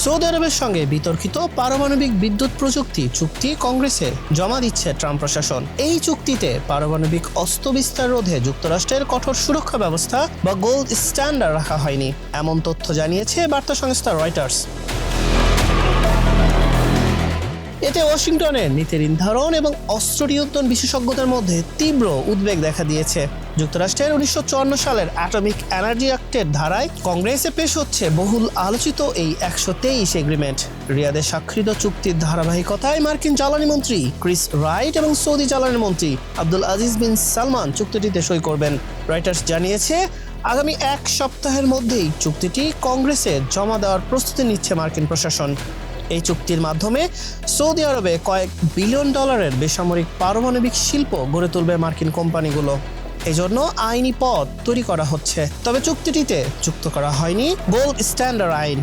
Saudi আরবের সঙ্গে বিতর্কিত পারমাণবিক বিদ্যুৎ প্রযুক্তি চুক্তি কংগ্রেসে জমা দিচ্ছে ট্রাম্প প্রশাসন। এই চুক্তিতে পারমাণবিক অস্ত্র বিস্তার রোধে যুক্তরাষ্ট্রের কঠোর সুরক্ষা ব্যবস্থা বা গোল্ড স্ট্যান্ডার্ড রাখা হয়নি, এমন তথ্য জানিয়েছে বার্তা সংস্থা রয়টার্স। এতে ওয়াশিংটনের নীতি নির্ধারণ এবং অস্ত্র নিয়ন্ত্রণ বিশেষজ্ঞদের মধ্যে তীব্র উদ্বেগ দেখা দিয়েছে। যুক্তরাষ্ট্রের 1954 সালের অ্যাটমিক এনার্জি অ্যাক্টের ধারায় কংগ্রেসে পেশ হচ্ছে বহুল আলোচিত এই 123 এগ্রিমেন্ট। রিয়াদে স্বাক্ষরিত চুক্তির ধারাবাহিকতায় মার্কিন জ্বালানি মন্ত্রী ক্রিস রাইট এবং সৌদি জ্বালানি মন্ত্রী আব্দুল আজিজ বিন সালমান চুক্তিটিতে সই করবেন। রয়টার্স জানিয়েছে, আগামী এক সপ্তাহের মধ্যেই চুক্তিটি কংগ্রেসে জমা দেওয়ার প্রস্তুতি নিচ্ছে মার্কিন প্রশাসন। এই চুক্তির মাধ্যমে সৌদি আরবে কয়েক বিলিয়ন ডলারের বেসামরিক পারমাণবিক শিল্প গড়ে তুলবে মার্কিন কোম্পানিগুলো। এজন্য আইনি পথ তৈরি করা হচ্ছে, তবে চুক্তিটিতে যুক্ত করা হয়নি গোল্ড স্ট্যান্ডার্ড আইন।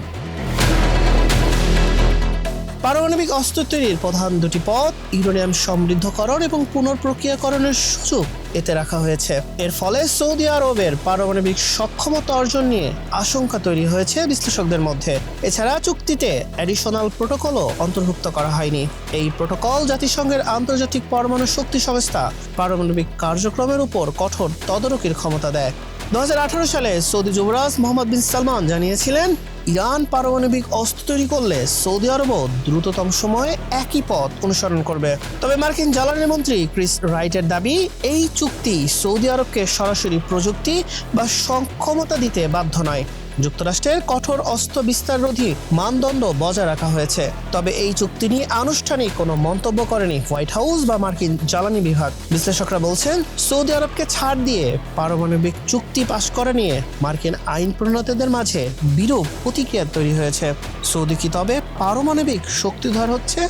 পারমাণবিক অস্ত্র তৈরির প্রধান দুটি পথ ইউরেনিয়াম সমৃদ্ধকরণ এবং পুনঃপ্রক্রিয়াকরণের সুযোগ এতে রাখা হয়েছে। এর ফলে সৌদি আরবের পারমাণবিক সক্ষমতা অর্জন নিয়ে আশঙ্কা তৈরি হয়েছে বিশ্লেষকদের মধ্যে। এছাড়া চুক্তিতে অ্যাডিশনাল প্রোটোকলও অন্তর্ভুক্ত করা হয়নি। এই প্রোটোকল জাতিসংঘের আন্তর্জাতিক পরমাণু শক্তি সংস্থা পারমাণবিক কার্যক্রমের উপর কঠোর তদারকির ক্ষমতা দেয়। 2018 সালে সৌদি যুবরাজ মোহাম্মদ বিন সালমান জানিয়েছিলেন, ইরান পারমাণবিক অস্ত্র তৈরি করলে সৌদি আরবও দ্রুততম সময়ে একই পথ অনুসরণ করবে। তবে মার্কিন জ্বালানি মন্ত্রী ক্রিস রাইটের দাবি, এই চুক্তি সৌদি আরবকে সরাসরি প্রযুক্তি বা সক্ষমতা দিতে বাধ্য নয়। যুক্তরাষ্ট্রের কঠোর অস্ত্র বিস্তাররোধী মানদণ্ড বজায় রাখা হয়েছে। তবে এই চুক্তি নিয়ে আনুষ্ঠানিক কোনো মন্তব্য করেনি হোয়াইট হাউস বা মার্কিন জ্বালানি বিভাগ। বিশ্লেষকরা বলছেন, সৌদি আরবকে ছাড় দিয়ে পারমাণবিক চুক্তি পাশ করা নিয়ে মার্কিন আইন প্রণেতাদের মাঝে বিরূপ প্রতিক্রিয়া তৈরি হয়েছে। সৌদি কি তবে পারমাণবিক শক্তিধর হচ্ছে?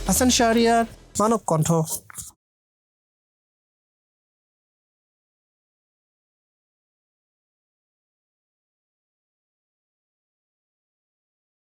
হাসান শাহরিয়ার, মানব কণ্ঠ।